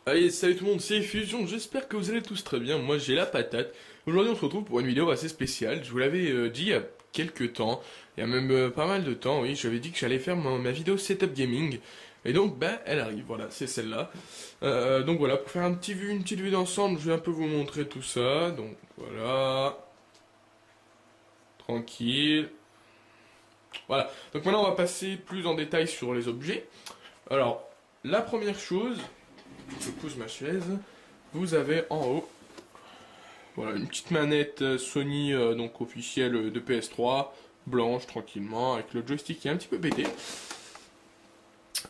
Allez, salut tout le monde, c'est Fusion, j'espère que vous allez tous très bien, moi j'ai la patate. Aujourd'hui on se retrouve pour une vidéo assez spéciale, je vous l'avais dit il y a quelques temps, il y a même pas mal de temps, oui, j'avais dit que j'allais faire ma vidéo Setup Gaming. Et donc, bah, elle arrive, voilà, c'est celle-là. Donc voilà, pour faire une petite vue d'ensemble, je vais un peu vous montrer tout ça, donc voilà, tranquille. Voilà, donc maintenant on va passer plus en détail sur les objets. Alors, la première chose, je pousse ma chaise, vous avez en haut, voilà, une petite manette Sony donc officielle de PS3, blanche tranquillement, avec le joystick qui est un petit peu pété.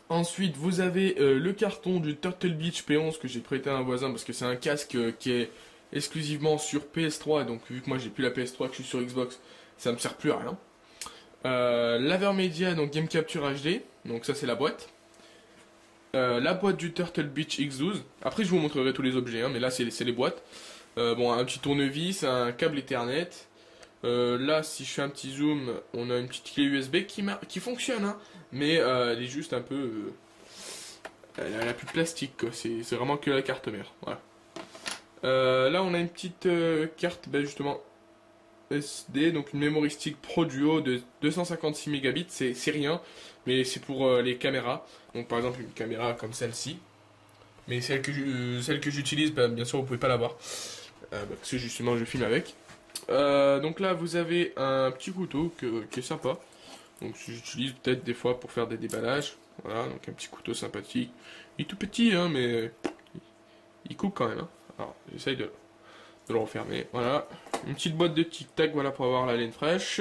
Ensuite, vous avez le carton du Turtle Beach P11 que j'ai prêté à un voisin parce que c'est un casque qui est exclusivement sur PS3, et donc vu que moi j'ai plus la PS3, que je suis sur Xbox, ça me sert plus à rien. L'Avermedia, donc Game Capture HD, donc ça c'est la boîte. La boîte du Turtle Beach X12. Après, je vous montrerai tous les objets, hein, mais là, c'est les boîtes. Bon, un petit tournevis, un câble Ethernet. Là, si je fais un petit zoom, on a une petite clé USB qui fonctionne, hein, mais elle est juste un peu... elle a plus de plastique, quoi. C'est vraiment que la carte mère. Voilà. Là, on a une petite carte, ben, justement, SD, donc une memory stick Pro Duo de 256 mégabits, c'est rien, mais c'est pour les caméras. Donc par exemple une caméra comme celle-ci, mais celle que j'utilise, bah, bien sûr vous pouvez pas l'avoir, parce que justement je filme avec. Donc là vous avez un petit couteau qui est sympa, donc j'utilise peut-être des fois pour faire des déballages. Voilà, donc un petit couteau sympathique. Il est tout petit, hein, mais il coupe quand même. Hein. Alors j'essaye de le refermer. Voilà, une petite boîte de tic-tac, voilà, pour avoir la laine fraîche.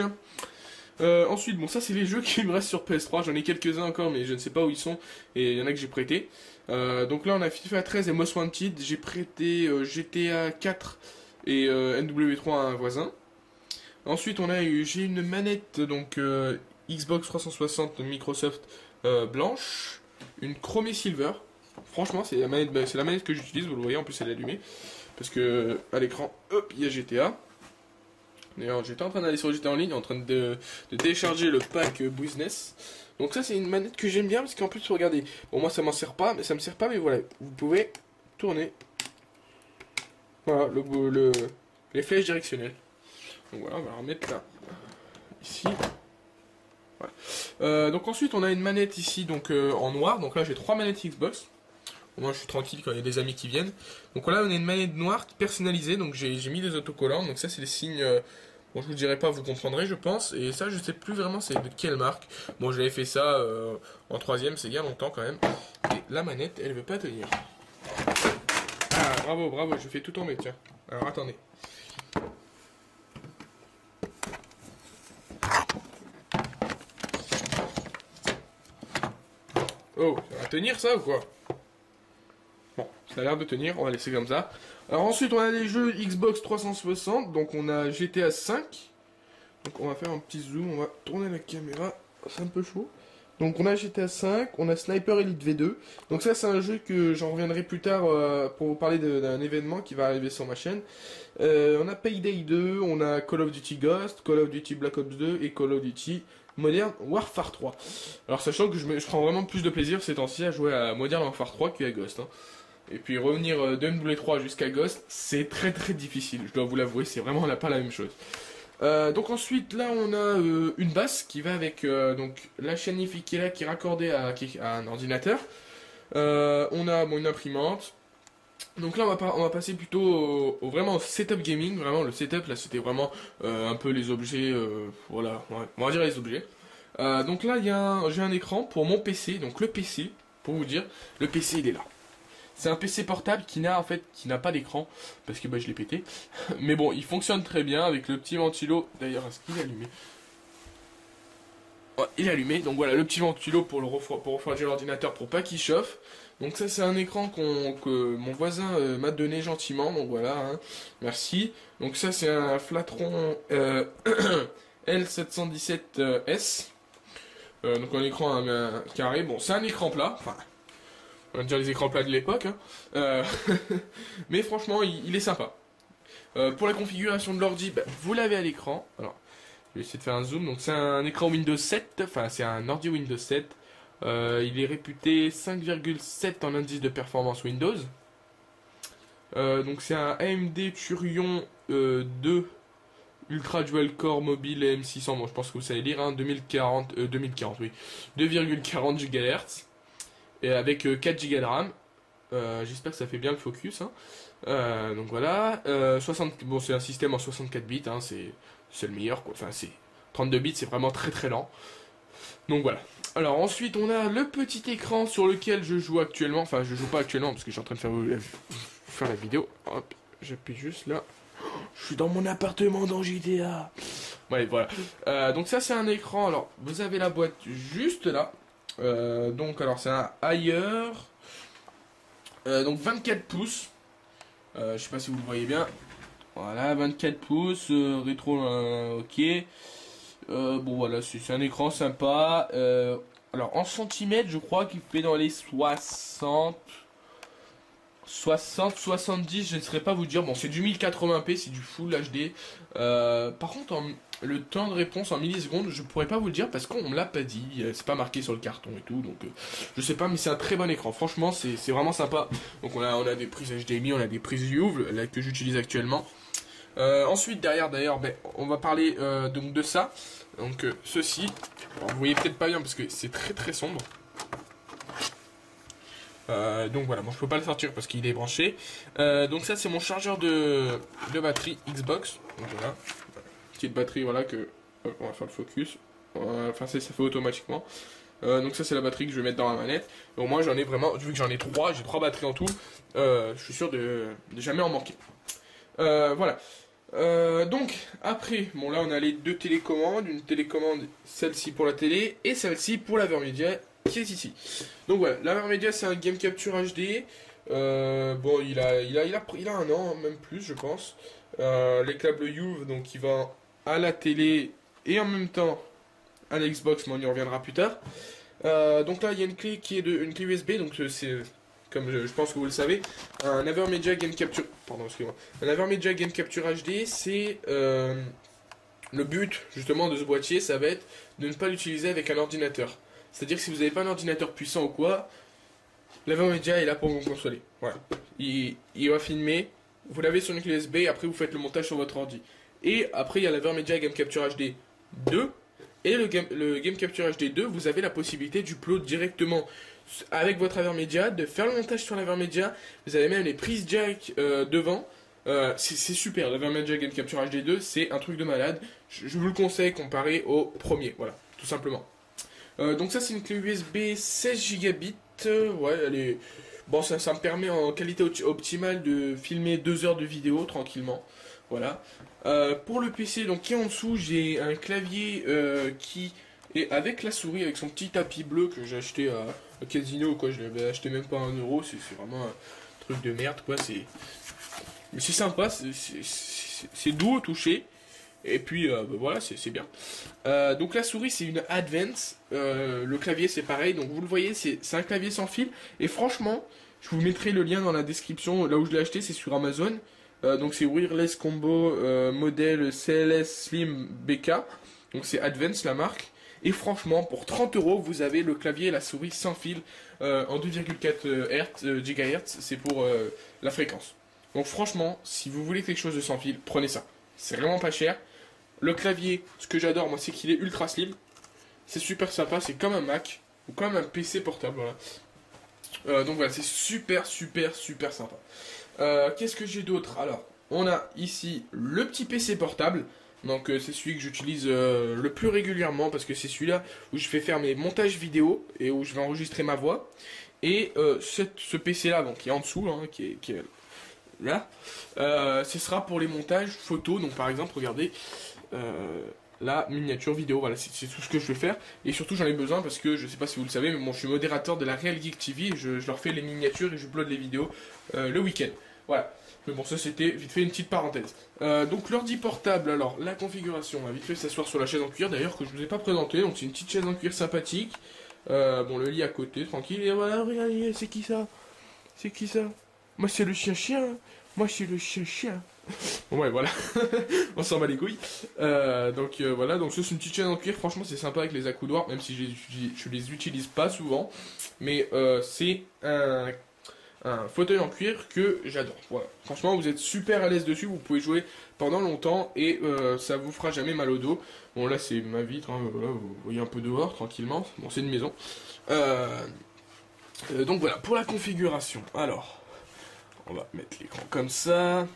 Ensuite, bon, ça c'est les jeux qui me restent sur PS3, j'en ai quelques-uns encore, mais je ne sais pas où ils sont, et il y en a que j'ai prêté. Donc là on a FIFA 13 et Most Wanted, j'ai prêté GTA 4 et NW3 à un voisin. Ensuite j'ai une manette, donc Xbox 360 Microsoft blanche, une chromée silver. Franchement c'est la manette que j'utilise, vous le voyez, en plus elle est allumée, parce que à l'écran, hop, il y a GTA. D'ailleurs, j'étais en train d'aller sur GTA en ligne, en train de télécharger le pack Business. Donc ça, c'est une manette que j'aime bien, parce qu'en plus, regardez, bon, moi, ça m'en sert pas, mais ça me sert pas, mais voilà, vous pouvez tourner. Voilà, les flèches directionnelles. Donc voilà, on va la remettre là, ici. Voilà. Donc ensuite, on a une manette ici, donc en noir. Donc là, j'ai 3 manettes Xbox. Moi, je suis tranquille quand il y a des amis qui viennent. Donc voilà, on a une manette noire personnalisée. Donc j'ai mis des autocollants. Donc ça, c'est des signes. Bon, je vous dirai pas, vous comprendrez, je pense. Et ça, je sais plus vraiment c'est de quelle marque. Bon, j'avais fait ça en troisième, c'est il y a longtemps quand même. Et la manette, elle veut pas tenir. Ah, bravo, bravo, je fais tout tomber, tiens. Alors attendez. Oh, ça va tenir ça ou quoi? Bon, ça a l'air de tenir, on va laisser comme ça. Alors ensuite, on a les jeux Xbox 360, donc on a GTA 5. Donc on va faire un petit zoom, on va tourner la caméra, c'est un peu chaud. Donc on a GTA 5, on a Sniper Elite V2. Donc ça c'est un jeu que j'en reviendrai plus tard pour vous parler d'un événement qui va arriver sur ma chaîne. On a Payday 2, on a Call of Duty Ghost, Call of Duty Black Ops 2 et Call of Duty Modern Warfare 3. Alors sachant que je prends vraiment plus de plaisir ces temps-ci à jouer à Modern Warfare 3 qu'à Ghost. Hein. Et puis revenir de MW3 jusqu'à Ghost, c'est très très difficile, je dois vous l'avouer, c'est vraiment pas la même chose. Donc ensuite, là on a une basse qui va avec donc la chaîne IFI qui est là, qui est raccordée à un ordinateur. On a bon, une imprimante. Donc là on va passer plutôt vraiment au setup gaming, vraiment le setup là c'était vraiment un peu les objets, voilà, ouais, on va dire les objets. Donc là j'ai un écran pour mon PC, donc le PC, pour vous dire, le PC il est là. C'est un PC portable qui n'a pas d'écran parce que bah, je l'ai pété. Mais bon, il fonctionne très bien avec le petit ventilo. D'ailleurs, est-ce qu'il est allumé? Ouais, il est allumé. Donc voilà, le petit ventilo pour refroidir l'ordinateur pour pas qu'il chauffe. Donc ça, c'est un écran que mon voisin m'a donné gentiment. Donc voilà, hein. Merci. Donc ça, c'est un Flatron L717S. Donc un écran un carré. Bon, c'est un écran plat. Enfin, on va dire les écrans plats de l'époque, hein. Mais franchement, il est sympa. Pour la configuration de l'ordi, bah, vous l'avez à l'écran. Alors, je vais essayer de faire un zoom. Donc, c'est un écran Windows 7. Enfin, c'est un ordi Windows 7. Il est réputé 5,7 en indice de performance Windows. Donc c'est un AMD Thurion 2 Ultra Dual Core Mobile M600. Bon, je pense que vous savez lire, hein, 2040, oui. 2,40 GHz. Et avec 4 Go de RAM. J'espère que ça fait bien le focus, hein. Donc voilà. Bon, c'est un système en 64 bits, hein, c'est le meilleur, quoi. Enfin, 32 bits, c'est vraiment très très lent. Donc voilà. Alors ensuite, on a le petit écran sur lequel je joue actuellement. Enfin, je joue pas actuellement parce que je suis en train de faire la vidéo. Hop, j'appuie juste là. Je suis dans mon appartement dans GTA. Ouais, voilà. Donc ça, c'est un écran. Alors, vous avez la boîte juste là. Donc, alors, c'est un ailleurs. Donc 24 pouces. Je sais pas si vous le voyez bien. Voilà, 24 pouces, rétro, ok. Bon voilà, c'est un écran sympa. Alors en centimètres, je crois qu'il fait dans les 70, je ne saurais pas vous dire. Bon, c'est du 1080p, c'est du Full HD. Par contre, le temps de réponse en millisecondes, je pourrais pas vous le dire parce qu'on me l'a pas dit. C'est pas marqué sur le carton et tout, donc je sais pas, mais c'est un très bon écran. Franchement, c'est vraiment sympa. Donc on a des prises HDMI, on a des prises UV là que j'utilise actuellement. Ensuite, derrière, d'ailleurs, ben, on va parler donc de ça. Donc ceci, alors, vous voyez peut-être pas bien parce que c'est très très sombre. Donc voilà, bon je peux pas le sortir parce qu'il est branché. Donc ça c'est mon chargeur de batterie Xbox. Donc voilà, petite batterie, voilà que on va faire le focus. Enfin ça fait automatiquement. Donc ça c'est la batterie que je vais mettre dans la manette. Et au moins j'en ai vraiment, vu que j'en ai trois, j'ai 3 batteries en tout. Je suis sûr de jamais en manquer. Voilà. Donc après, bon là on a les deux télécommandes, une télécommande celle-ci pour la télé et celle-ci pour la Vermedia qui est ici. Donc voilà, la Vermedia c'est un Game Capture HD. Bon il a un an, même plus je pense. Les câbles UV donc il va à la télé et en même temps à la Xbox, mais on y reviendra plus tard. Donc là il y a une clé qui est une clé USB, donc c'est comme je pense que vous le savez, un Avermedia Game Capture, pardon, excusez-moi, un Avermedia Game Capture HD, c'est le but justement de ce boîtier, ça va être de ne pas l'utiliser avec un ordinateur. C'est-à-dire que si vous n'avez pas un ordinateur puissant ou quoi, l'Avermedia est là pour vous consoler. Voilà, il va filmer, vous l'avez sur une clé USB, après vous faites le montage sur votre ordi. Et après il y a l'Avermedia Game Capture HD 2. Et le Game Capture HD 2, vous avez la possibilité d'upload directement avec votre Avermedia, de faire le montage sur l'Avermedia. Vous avez même les prises jack devant. C'est super, l'Avermedia Game Capture HD 2, c'est un truc de malade. Je vous le conseille comparé au premier, voilà, tout simplement. Donc ça c'est une clé USB 16 gigabits. Ouais, elle est... Bon, ça me permet en qualité optimale de filmer 2 heures de vidéo tranquillement. Voilà. Pour le PC, donc qui est en dessous, j'ai un clavier qui est avec la souris, avec son petit tapis bleu que j'ai acheté à Casino, quoi. Je l'avais acheté même pas 1€. C'est vraiment un truc de merde, quoi. Mais c'est sympa, c'est doux au toucher. Et puis bah, voilà, c'est bien. Donc la souris c'est une Advance. Le clavier c'est pareil. Donc vous le voyez, c'est un clavier sans fil. Et franchement, je vous mettrai le lien dans la description. Là où je l'ai acheté, c'est sur Amazon. Donc c'est Wireless Combo modèle CLS Slim BK. Donc c'est Advance la marque. Et franchement, pour 30€, vous avez le clavier et la souris sans fil en 2,4 GHz. C'est pour la fréquence. Donc franchement, si vous voulez quelque chose de sans fil, prenez ça. C'est vraiment pas cher. Le clavier, ce que j'adore moi, c'est qu'il est ultra slim. C'est super sympa, c'est comme un Mac ou comme un PC portable. Voilà. Donc voilà, c'est super sympa. Qu'est-ce que j'ai d'autre? Alors, on a ici le petit PC portable. Donc c'est celui que j'utilise le plus régulièrement parce que c'est celui-là où je fais faire mes montages vidéo et où je vais enregistrer ma voix. Et ce PC-là, donc qui est en dessous, hein, qui est là, ce sera pour les montages photos. Donc par exemple, regardez la miniature vidéo. Voilà, c'est tout ce que je vais faire. Et surtout, j'en ai besoin parce que je sais pas si vous le savez, mais bon, je suis modérateur de la Real Geek TV. Et je leur fais les miniatures et je upload les vidéos le week-end. Voilà. Mais bon, ça c'était vite fait une petite parenthèse. Donc l'ordi portable, alors la configuration, on va vite fait s'asseoir sur la chaise en cuir d'ailleurs que je vous ai pas présenté. Donc c'est une petite chaise en cuir sympathique. Bon, le lit à côté, tranquille. Et voilà, regardez, c'est qui ça? C'est qui ça? Moi c'est le chien. Moi c'est le chien. Bon ouais, voilà. On s'en bat les couilles. Donc voilà, donc ça c'est une petite chaise en cuir. Franchement c'est sympa avec les accoudoirs, même si je les utilise pas souvent. Mais c'est un un fauteuil en cuir que j'adore. Voilà. Franchement, vous êtes super à l'aise dessus, vous pouvez jouer pendant longtemps et ça vous fera jamais mal au dos. Bon, là, c'est ma vitre, hein, voilà, vous voyez un peu dehors, tranquillement. Bon, c'est une maison. Donc voilà, pour la configuration. Alors, on va mettre l'écran comme ça.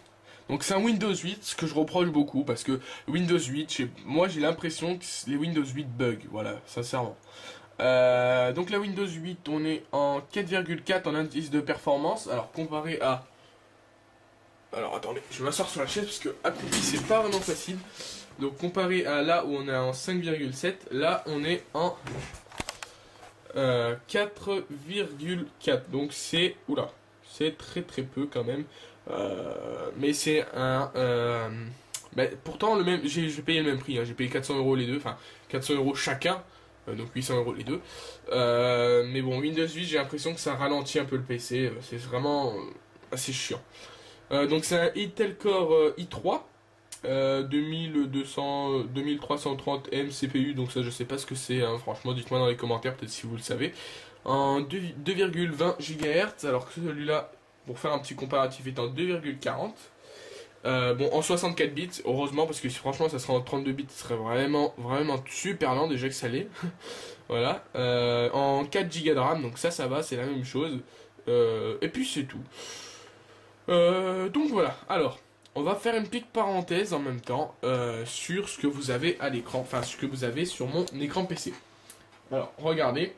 Donc c'est un Windows 8, ce que je reproche beaucoup, parce que Windows 8, moi j'ai l'impression que les Windows 8 bug, voilà, sincèrement. Donc la Windows 8, on est en 4,4 en indice de performance, alors comparé à... Alors attendez, je vais m'asseoir sur la chaise, parce que accroupi c'est pas vraiment facile. Donc comparé à là où on est en 5,7, là on est en 4,4, donc c'est... Oula, c'est très très peu quand même. Mais c'est un... pourtant, j'ai payé le même prix, hein. J'ai payé 400 € les deux, enfin 400 € chacun, donc 800 € les deux. Mais bon, Windows 8, j'ai l'impression que ça ralentit un peu le PC, c'est vraiment assez chiant. Donc c'est un Intel Core i3, 2330M CPU, donc ça je sais pas ce que c'est, hein. Franchement dites-moi dans les commentaires, peut-être si vous le savez. En 2,20 GHz, alors que celui-là, pour faire un petit comparatif, est en 2,40. Bon, en 64 bits, heureusement, parce que franchement, ça serait en 32 bits, ce serait vraiment, vraiment super lent, déjà que ça l'est. Voilà. En 4 Go de RAM, donc ça va, c'est la même chose. Et puis c'est tout. Donc voilà, alors, on va faire une petite parenthèse en même temps sur ce que vous avez à l'écran, enfin, ce que vous avez sur mon écran PC. Alors, regardez,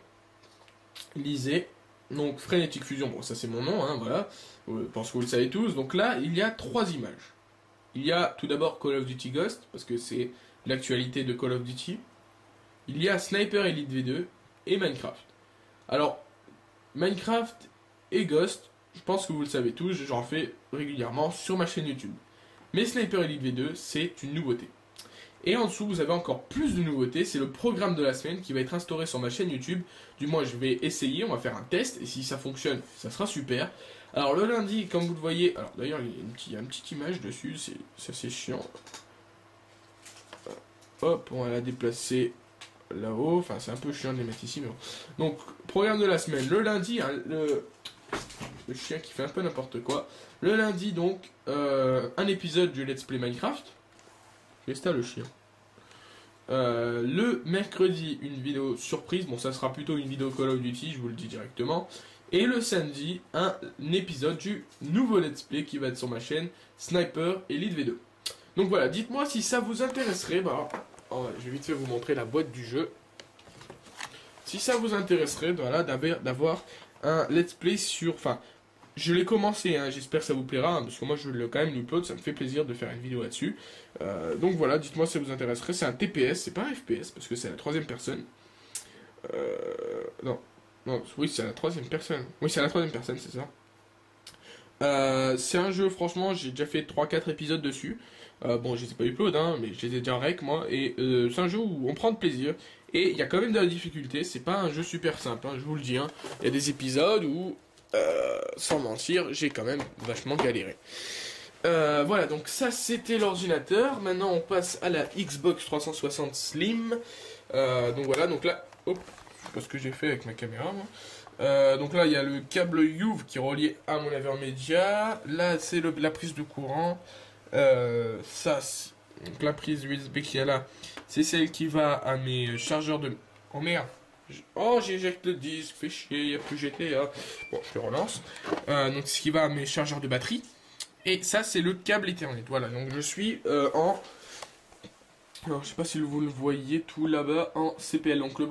lisez. Donc Frenetic Fusion, bon ça c'est mon nom, hein, voilà, je pense que vous le savez tous. Donc là, il y a 3 images. Il y a tout d'abord Call of Duty Ghost, parce que c'est l'actualité de Call of Duty. Il y a Sniper Elite V2 et Minecraft. Alors, Minecraft et Ghost, je pense que vous le savez tous, j'en fais régulièrement sur ma chaîne YouTube. Mais Sniper Elite V2, c'est une nouveauté. Et en dessous, vous avez encore plus de nouveautés. C'est le programme de la semaine qui va être instauré sur ma chaîne YouTube. Du moins, je vais essayer, on va faire un test. Et si ça fonctionne, ça sera super. Alors, le lundi, comme vous le voyez... Alors, d'ailleurs, il y a une petite image dessus. C'est assez chiant. Hop, on va la déplacer là-haut. Enfin, c'est un peu chiant de les mettre ici. Mais bon. Donc, programme de la semaine. Le lundi, hein, le chien qui fait un peu n'importe quoi. Le lundi, donc, un épisode du Let's Play Minecraft. C'est ça le chien. Le mercredi, une vidéo surprise. Bon, ça sera plutôt une vidéo Call of Duty, je vous le dis directement. Et le samedi, un épisode du nouveau Let's Play qui va être sur ma chaîne, Sniper Elite V2. Donc voilà, dites-moi si ça vous intéresserait. Bah, je vais vite fait vous montrer la boîte du jeu. Si ça vous intéresserait, voilà, d'avoir un Let's Play sur... Enfin, je l'ai commencé, hein, j'espère que ça vous plaira, hein, parce que moi je l'ai quand même upload, ça me fait plaisir de faire une vidéo là-dessus. Donc voilà, dites-moi si ça vous intéresserait. C'est un TPS, c'est pas un FPS, parce que c'est à la 3ème personne. Non, oui, c'est à la 3ème personne. Oui, c'est à la 3ème personne, c'est ça. C'est un jeu, franchement, j'ai déjà fait 3-4 épisodes dessus. Bon, je les ai pas upload, hein, mais je les ai déjà rec, moi. Et c'est un jeu où on prend de plaisir. Et il y a quand même de la difficulté, c'est pas un jeu super simple, hein, je vous le dis. Hein. Il y a des épisodes où... sans mentir, j'ai quand même vachement galéré. Voilà, donc ça c'était l'ordinateur. Maintenant on passe à la Xbox 360 Slim. Donc voilà, donc là, hop, je sais pas ce que j'ai fait avec ma caméra moi. Donc là il y a le câble UV qui est relié à mon laveur média. Là c'est la prise de courant. Donc la prise USB qui est là, c'est celle qui va à mes chargeurs de... Oh merde. Oh, j'éjecte le disque, fait chier, il n'y a plus GTA. Bon, je le relance. Donc, ce qui va à mes chargeurs de batterie. Et ça, c'est le câble Ethernet. Voilà, donc je suis en... Alors, je sais pas si vous le voyez tout là-bas en CPL. Donc, le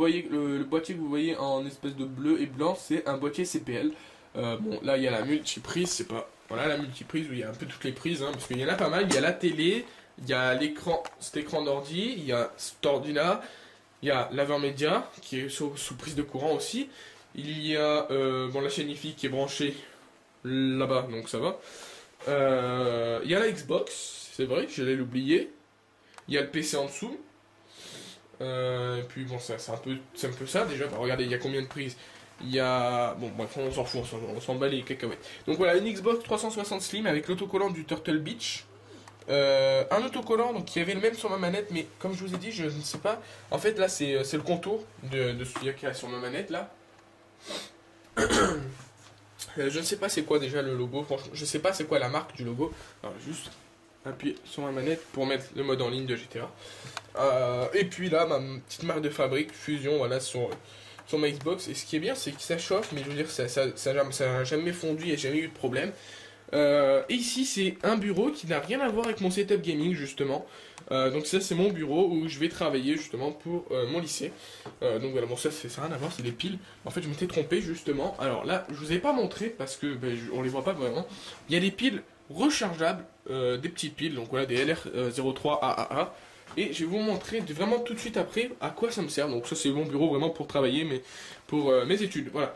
boîtier que vous voyez en espèce de bleu et blanc, c'est un boîtier CPL. Bon, là, il y a la multiprise, c'est pas... Voilà, la multiprise où il y a un peu toutes les prises, hein, parce qu'il y en a pas mal. Il y a la télé, il y a l'écran, cet écran d'ordi, il y a cet ordi-là. Il y a laveur média qui est sous prise de courant aussi. Il y a bon, la chaîne IFI qui est branchée là-bas, donc ça va. Il y a la Xbox, c'est vrai, j'allais l'oublier. Il y a le PC en dessous. Et puis bon, c'est un peu ça déjà. Bah, regardez, il y a combien de prises? Il y a... Bon, bref, on s'en fout, on s'en bat les cacahuètes. Donc voilà, une Xbox 360 Slim avec l'autocollant du Turtle Beach. Un autocollant donc, qui avait le même sur ma manette, mais comme je vous ai dit, je ne sais pas. En fait, là, c'est le contour de celui qui est sur ma manette là. Je ne sais pas c'est quoi déjà le logo, franchement, je sais pas c'est quoi la marque du logo. Alors, juste appuyer sur ma manette pour mettre le mode en ligne de GTA. Et puis là, ma petite marque de fabrique, Fusion, voilà, sur ma Xbox. Et ce qui est bien, c'est que ça chauffe, mais je veux dire, ça n'a jamais fondu et jamais eu de problème. Et ici, c'est un bureau qui n'a rien à voir avec mon setup gaming, justement. Donc ça, c'est mon bureau où je vais travailler, justement, pour mon lycée. Donc voilà, bon, ça n'a rien à voir, c'est des piles. En fait, je m'étais trompé, justement. Alors là, je vous ai pas montré, parce que on les voit pas vraiment. Il y a des piles rechargeables, des petites piles, donc voilà, des LR03 AAA. Et je vais vous montrer vraiment tout de suite après à quoi ça me sert. Donc ça, c'est mon bureau vraiment pour travailler, mais pour mes études, voilà.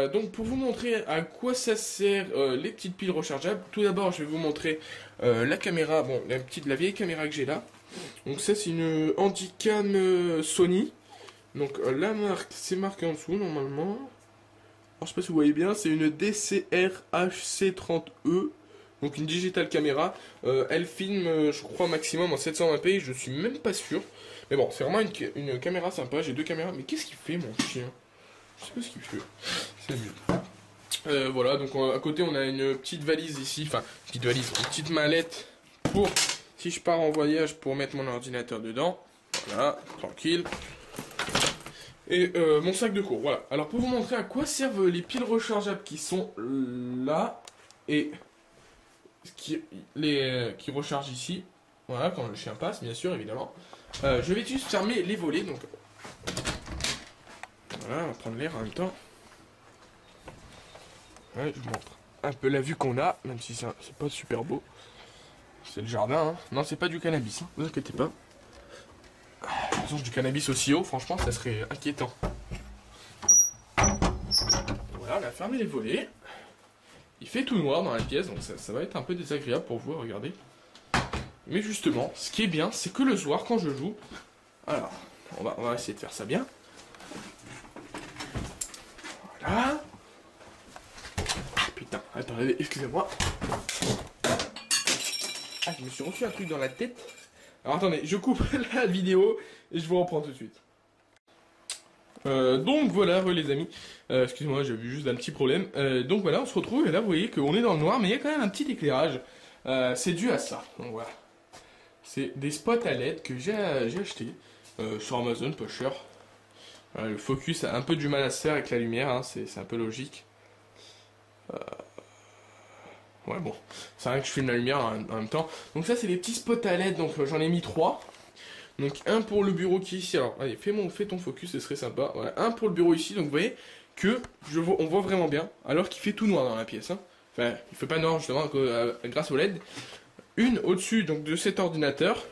Donc pour vous montrer à quoi ça sert les petites piles rechargeables, tout d'abord je vais vous montrer la caméra, bon la vieille caméra que j'ai là. Donc ça c'est une Handycam Sony. Donc la marque c'est marqué en dessous normalement. Alors je sais pas si vous voyez bien, c'est une DCR-HC30E. Donc une digital caméra. Elle filme je crois maximum en 720p, je suis même pas sûr. Mais bon c'est vraiment une caméra sympa, j'ai deux caméras. Mais qu'est-ce qu'il fait mon chien? Je sais pas ce qu'il fait. C'est mieux. Voilà, donc à côté on a une petite valise ici, enfin une petite mallette pour si je pars en voyage pour mettre mon ordinateur dedans. Voilà, tranquille. Et mon sac de cours, voilà. Alors pour vous montrer à quoi servent les piles rechargeables qui sont là et qui rechargent ici. Voilà, quand le chien passe, bien sûr, évidemment. Je vais juste fermer les volets, donc voilà, on va prendre l'air en même temps. Ouais, je vous montre un peu la vue qu'on a, même si c'est pas super beau. C'est le jardin, hein. Non, c'est pas du cannabis, hein. Vous inquiétez pas. Façon, du cannabis aussi haut, franchement, ça serait inquiétant. Voilà, on a fermé les volets. Il fait tout noir dans la pièce, donc ça va être un peu désagréable pour vous, regardez. Mais justement, ce qui est bien, c'est que le soir, quand je joue... Alors, on va essayer de faire ça bien. Voilà. Ah putain, attendez, excusez-moi. Ah, je me suis reçu un truc dans la tête. Alors attendez, je coupe la vidéo et je vous reprends tout de suite. Donc voilà, les amis. Excusez-moi, j'ai vu juste un petit problème. Donc voilà, on se retrouve et là vous voyez qu'on est dans le noir, mais il y a quand même un petit éclairage. C'est dû à ça. Donc voilà. C'est des spots à LED que j'ai acheté sur Amazon, pas cher. Le focus a un peu du mal à se faire avec la lumière, hein, c'est un peu logique. Ouais bon, c'est vrai que je filme la lumière en même temps. Donc ça c'est des petits spots à LED, donc j'en ai mis 3. Donc un pour le bureau qui est ici, alors allez fais ton focus, ce serait sympa. Voilà, un pour le bureau ici, donc vous voyez que on voit vraiment bien, alors qu'il fait tout noir dans la pièce. Hein. Enfin, il fait pas noir justement grâce au LED. Une au-dessus donc de cet ordinateur.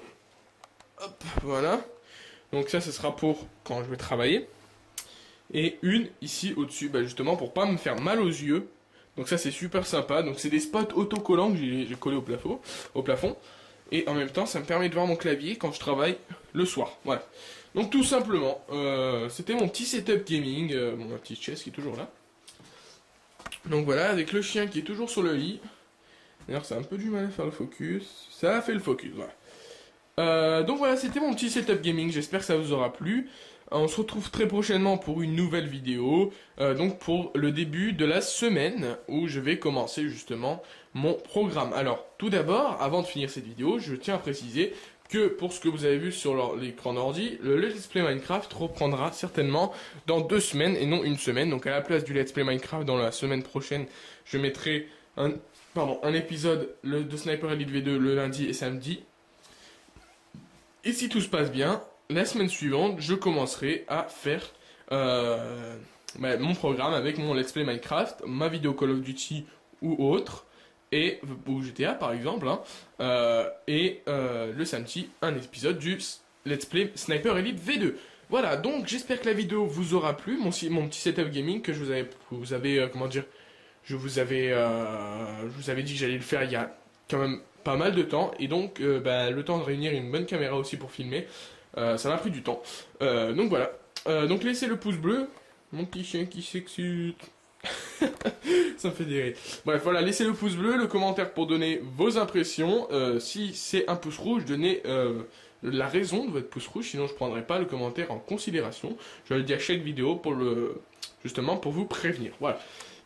Hop, voilà. Donc ça ce sera pour quand je vais travailler. Et une ici au-dessus, bah, justement pour pas me faire mal aux yeux. Donc ça c'est super sympa. Donc c'est des spots autocollants que j'ai collés au plafond. Et en même temps ça me permet de voir mon clavier quand je travaille le soir. Voilà. Donc tout simplement, c'était mon petit setup gaming, ma petite chaise qui est toujours là. Donc voilà, avec le chien qui est toujours sur le lit. D'ailleurs ça a un peu du mal à faire le focus. Ça a fait le focus, voilà. Donc voilà, c'était mon petit setup gaming, j'espère que ça vous aura plu. On se retrouve très prochainement pour une nouvelle vidéo, donc pour le début de la semaine où je vais commencer justement mon programme. Alors tout d'abord, avant de finir cette vidéo, je tiens à préciser que pour ce que vous avez vu sur l'écran d'ordi, le Let's Play Minecraft reprendra certainement dans 2 semaines et non une semaine. Donc à la place du Let's Play Minecraft dans la semaine prochaine, je mettrai un épisode de Sniper Elite V2 le lundi et samedi. Et si tout se passe bien, la semaine suivante, je commencerai à faire mon programme avec mon Let's Play Minecraft, ma vidéo Call of Duty ou autre, ou GTA par exemple, hein, le samedi, un épisode du Let's Play Sniper Elite V2. Voilà, donc j'espère que la vidéo vous aura plu, mon petit setup gaming que je vous avais je vous avais dit que j'allais le faire il y a quand même pas mal de temps, et donc le temps de réunir une bonne caméra aussi pour filmer, ça m'a pris du temps. Donc voilà. Donc laissez le pouce bleu. Mon petit chien qui s'excite. Ça me fait des rires. Bref, voilà, laissez le pouce bleu, le commentaire pour donner vos impressions. Si c'est un pouce rouge, donnez la raison de votre pouce rouge, sinon je ne prendrai pas le commentaire en considération. Je le dis à chaque vidéo justement pour vous prévenir. Voilà.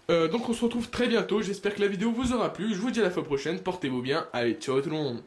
Donc on se retrouve très bientôt, j'espère que la vidéo vous aura plu, je vous dis à la fois prochaine, portez-vous bien, allez ciao tout le monde.